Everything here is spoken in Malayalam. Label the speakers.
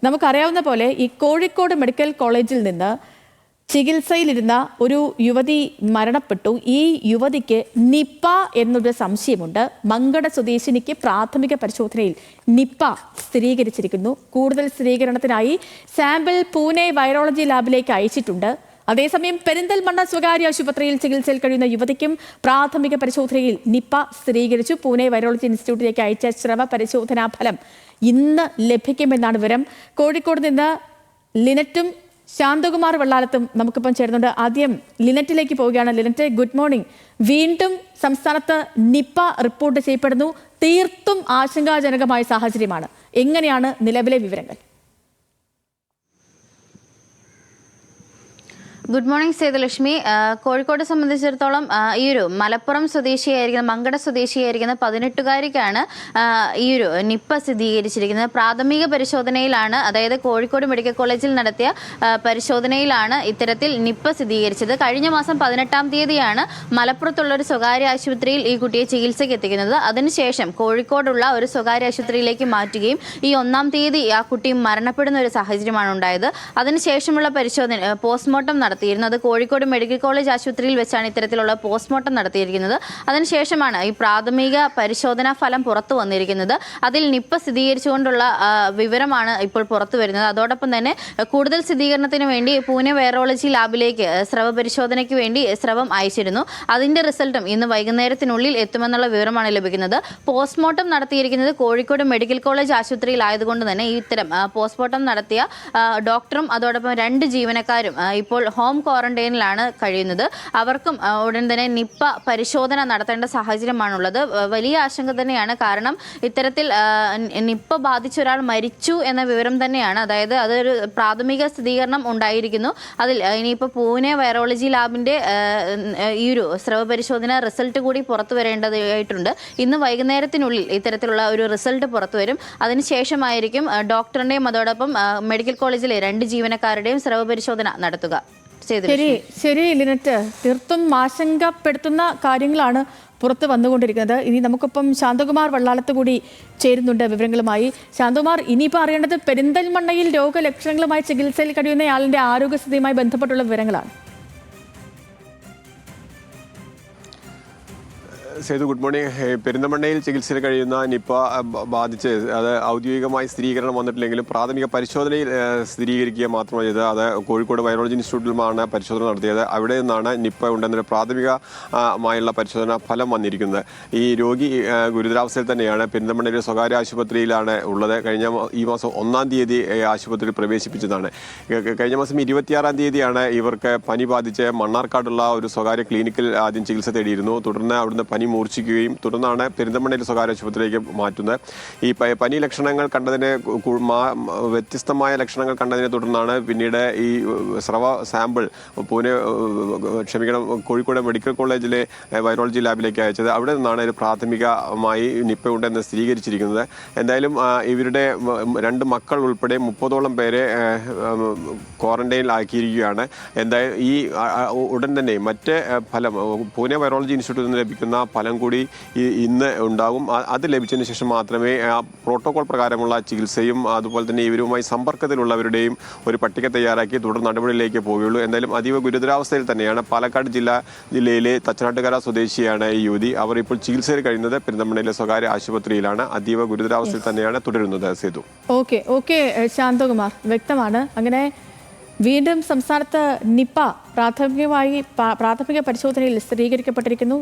Speaker 1: നമുക്കറിയാവുന്ന പോലെ ഈ കോഴിക്കോട് മെഡിക്കൽ കോളേജിൽ നിന്ന് ചികിത്സയിലിരുന്ന ഒരു യുവതി മരണപ്പെട്ടു. ഈ യുവതിക്ക് നിപ്പ എന്നൊരു സംശയമുണ്ട്. മങ്കട സ്വദേശിനിക്ക് പ്രാഥമിക പരിശോധനയിൽ നിപ്പ സ്ഥിരീകരിച്ചിരിക്കുന്നു. കൂടുതൽ സ്ഥിരീകരണത്തിനായി സാമ്പിൾ പൂനെ വൈറോളജി ലാബിലേക്ക് അയച്ചിട്ടുണ്ട്. അതേസമയം പെരിന്തൽമണ്ണ സ്വകാര്യ ആശുപത്രിയിൽ ചികിത്സയിൽ കഴിയുന്ന യുവതിക്കും പ്രാഥമിക പരിശോധനയിൽ നിപ്പ സ്ഥിരീകരിച്ചു. പൂനെ വൈറോളജി ഇൻസ്റ്റിറ്റ്യൂട്ടിലേക്ക് അയച്ച സ്രവ പരിശോധനാ ഫലം ഇന്ന് ലഭിക്കുമെന്നാണ് വിവരം. കോഴിക്കോട് നിന്ന് ലിനറ്റും ശാന്തകുമാർ വെള്ളാലത്തും നമുക്കിപ്പം ചേരുന്നുണ്ട്. ആദ്യം ലിനറ്റിലേക്ക് പോവുകയാണ്. Lynette, good morning. വീണ്ടും സംസ്ഥാനത്ത് നിപ്പ റിപ്പോർട്ട് ചെയ്യപ്പെടുന്നു. തീർത്തും ആശങ്കാജനകമായ സാഹചര്യമാണ്. എങ്ങനെയാണ് നിലവിലെ വിവരങ്ങൾ?
Speaker 2: Good morning Sethulakshmi. കോഴിക്കോട് സംബന്ധിച്ചിടത്തോളം ഈ ഒരു മലപ്പുറം സ്വദേശിയായിരിക്കുന്ന മങ്കട സ്വദേശിയായിരിക്കുന്ന 18-കാരിക്കാണ് ഈ ഒരു നിപ്പ സ്ഥിരീകരിച്ചിരിക്കുന്നത്. പ്രാഥമിക പരിശോധനയിലാണ്, അതായത് കോഴിക്കോട് മെഡിക്കൽ കോളേജിൽ നടത്തിയ പരിശോധനയിലാണ് ഇത്തരത്തിൽ നിപ്പ സ്ഥിരീകരിച്ചത്. കഴിഞ്ഞ മാസം 18-ാം തീയതിയാണ് മലപ്പുറത്തുള്ള ഒരു സ്വകാര്യ ആശുപത്രിയിൽ ഈ കുട്ടിയെ ചികിത്സയ്ക്ക് എത്തിക്കുന്നത്. അതിനുശേഷം കോഴിക്കോടുള്ള ഒരു സ്വകാര്യ ആശുപത്രിയിലേക്ക് മാറ്റുകയും ഈ 1-ാം തീയതി ആ കുട്ടി മരണപ്പെടുന്ന ഒരു സാഹചര്യമാണ് ഉണ്ടായത്. അതിനുശേഷമുള്ള പരിശോധന പോസ്റ്റ്മോർട്ടം നടത്തിയിരുന്നത് കോഴിക്കോട് മെഡിക്കൽ കോളേജ് ആശുപത്രിയിൽ വെച്ചാണ് ഇത്തരത്തിലുള്ള പോസ്റ്റ്മോർട്ടം നടത്തിയിരിക്കുന്നത്. അതിനുശേഷമാണ് ഈ പ്രാഥമിക പരിശോധനാ ഫലം പുറത്തു വന്നിരിക്കുന്നത്. അതിൽ നിപ്പ സ്ഥിരീകരിച്ചുകൊണ്ടുള്ള വിവരമാണ് ഇപ്പോൾ പുറത്തു വരുന്നത്. അതോടൊപ്പം തന്നെ കൂടുതൽ സ്ഥിരീകരണത്തിന് വേണ്ടി പൂനെ വൈറോളജി ലാബിലേക്ക് സ്രവ പരിശോധനയ്ക്ക് വേണ്ടി സ്രവം അയച്ചിരുന്നു. അതിന്റെ റിസൾട്ടും ഇന്ന് വൈകുന്നേരത്തിനുള്ളിൽ എത്തുമെന്നുള്ള വിവരമാണ് ലഭിക്കുന്നത്. പോസ്റ്റ്മോർട്ടം നടത്തിയിരിക്കുന്നത് കോഴിക്കോട് മെഡിക്കൽ കോളേജ് ആശുപത്രിയിലായതുകൊണ്ട് തന്നെ ഇത്തരം പോസ്റ്റ്മോർട്ടം നടത്തിയ ഡോക്ടറും അതോടൊപ്പം 2 ജീവനക്കാരും ഇപ്പോൾ ഹോം ക്വാറന്റൈനിലാണ് കഴിയുന്നത്. അവർക്കും ഉടൻ തന്നെ നിപ്പ പരിശോധന നടത്തേണ്ട സാഹചര്യമാണുള്ളത്. വലിയ ആശങ്ക തന്നെയാണ്. കാരണം ഇത്തരത്തിൽ നിപ്പ ബാധിച്ച ഒരാൾ മരിച്ചു എന്ന വിവരം തന്നെയാണ്. അതായത് അതൊരു പ്രാഥമിക സ്ഥിരീകരണം ഉണ്ടായിരിക്കുന്നു. അതിൽ ഇനിയിപ്പോൾ പൂനെ വൈറോളജി ലാബിന്റെ ഈ ഒരു സ്രവ പരിശോധന റിസൾട്ട് കൂടി പുറത്തു വരേണ്ടതായിട്ടുണ്ട്. ഇന്ന് വൈകുന്നേരത്തിനുള്ളിൽ ഇത്തരത്തിലുള്ള ഒരു റിസൾട്ട് പുറത്തു വരും. അതിനുശേഷമായിരിക്കും ഡോക്ടറിന്റെയും അതോടൊപ്പം മെഡിക്കൽ കോളേജിലെ 2 ജീവനക്കാരുടെയും സ്രവ പരിശോധന നടത്തുക.
Speaker 1: ശരി ലിനറ്റ്, തീർത്തും ആശങ്കപ്പെടുത്തുന്ന കാര്യങ്ങളാണ് പുറത്ത് വന്നുകൊണ്ടിരിക്കുന്നത്. ഇനി നമുക്കിപ്പം ശാന്തകുമാർ വെള്ളാലത്ത് കൂടി ചേരുന്നുണ്ട് വിവരങ്ങളുമായി. ശാന്തകുമാർ, ഇനിയിപ്പോൾ അറിയേണ്ടത് പെരിന്തൽമണ്ണയിൽ രോഗലക്ഷണങ്ങളുമായി ചികിത്സയിൽ കഴിയുന്നയാളിന്റെ ആരോഗ്യസ്ഥിതിയുമായി ബന്ധപ്പെട്ടുള്ള വിവരങ്ങളാണ്.
Speaker 3: Sethu, good morning. പെരിന്തൽമണ്ണയിൽ ചികിത്സയിൽ കഴിയുന്ന നിപ്പ ബാധിച്ച് അത് ഔദ്യോഗികമായി സ്ഥിരീകരണം വന്നിട്ടില്ലെങ്കിലും പ്രാഥമിക പരിശോധനയിൽ സ്ഥിരീകരിക്കുക മാത്രമാണ് ചെയ്തത്. അത് കോഴിക്കോട് വൈറോളജി ഇൻസ്റ്റിറ്റ്യൂട്ടിലുമാണ് പരിശോധന നടത്തിയത്. അവിടെ നിന്നാണ് നിപ്പ ഉണ്ടെന്നൊരു പ്രാഥമികമായുള്ള പരിശോധന ഫലം വന്നിരിക്കുന്നത്. ഈ രോഗി ഗുരുതരാവസ്ഥയിൽ തന്നെയാണ്. പെരിന്തൽമണ്ണയിലെ സ്വകാര്യ ആശുപത്രിയിലാണ് ഉള്ളത്. ഈ മാസം 1-ാം തീയതി ആശുപത്രിയിൽ പ്രവേശിപ്പിച്ചതാണ്. കഴിഞ്ഞ മാസം 26-ാം തീയതിയാണ് ഇവർക്ക് പനി ബാധിച്ച് മണ്ണാർക്കാടുള്ള ഒരു സ്വകാര്യ ക്ലിനിക്കിൽ ആദ്യം ചികിത്സ തേടിയിരുന്നു. തുടർന്ന് അവിടുന്ന് പനി മൂർച്ഛിക്കുകയും തുടർന്നാണ് പെരിന്തൽമണ്ണയിലെ സ്വകാര്യ ആശുപത്രിയിലേക്ക് മാറ്റുന്നത്. ഈ പനി ലക്ഷണങ്ങൾ കണ്ടതിന് വ്യത്യസ്തമായ ലക്ഷണങ്ങൾ കണ്ടതിനെ തുടർന്നാണ് പിന്നീട് ഈ സ്രവ സാമ്പിൾ കോഴിക്കോട് മെഡിക്കൽ കോളേജിലെ വൈറോളജി ലാബിലേക്ക് അയച്ചത്. അവിടെ നിന്നാണ് ഒരു പ്രാഥമികമായി നിപ്പ ഉണ്ടെന്ന് സ്ഥിരീകരിച്ചിരിക്കുന്നത്. എന്തായാലും ഇവരുടെ 2 മക്കൾ ഉൾപ്പെടെ 30ഓളം പേരെ ക്വാറന്റൈനിൽ ആക്കിയിരിക്കുകയാണ്. എന്തായാലും ഈ ഉടൻ തന്നെ മറ്റ് ഫലം പൂനെ വൈറോളജി ഇൻസ്റ്റിറ്റ്യൂട്ടിൽ നിന്ന് ലഭിക്കുന്ന ഫലം കൂടി ഇന്ന് ഉണ്ടാകും. അത് ലഭിച്ചതിന് ശേഷം മാത്രമേ ആ പ്രോട്ടോകോൾ പ്രകാരമുള്ള ചികിത്സയും അതുപോലെ തന്നെ ഇവരുമായി സമ്പർക്കത്തിലുള്ളവരുടെയും ഒരു പട്ടിക തയ്യാറാക്കി തുടർ നടപടിയിലേക്ക് പോവുകയുള്ളൂ. എന്തായാലും അതീവ ഗുരുതരാവസ്ഥയിൽ തന്നെയാണ്. പാലക്കാട് ജില്ലയിലെ തച്ചനാട്ടുകര സ്വദേശിയാണ് ഈ യുവതി. അവർ ഇപ്പോൾ ചികിത്സയിൽ കഴിയുന്നത് പെരിന്തൽമണ്ണയിലെ സ്വകാര്യ ആശുപത്രിയിലാണ്. അതീവ ഗുരുതരാവസ്ഥയിൽ തന്നെയാണ് തുടരുന്നത്. സേതു,
Speaker 1: ഓക്കെ ശാന്തകുമാർ, വ്യക്തമാണ്. അങ്ങനെ വീണ്ടും സംസ്ഥാനത്ത് നിപ്പ പ്രാഥമിക പരിശോധനയിൽ സ്ഥിരീകരിക്കപ്പെട്ടിരിക്കുന്നു.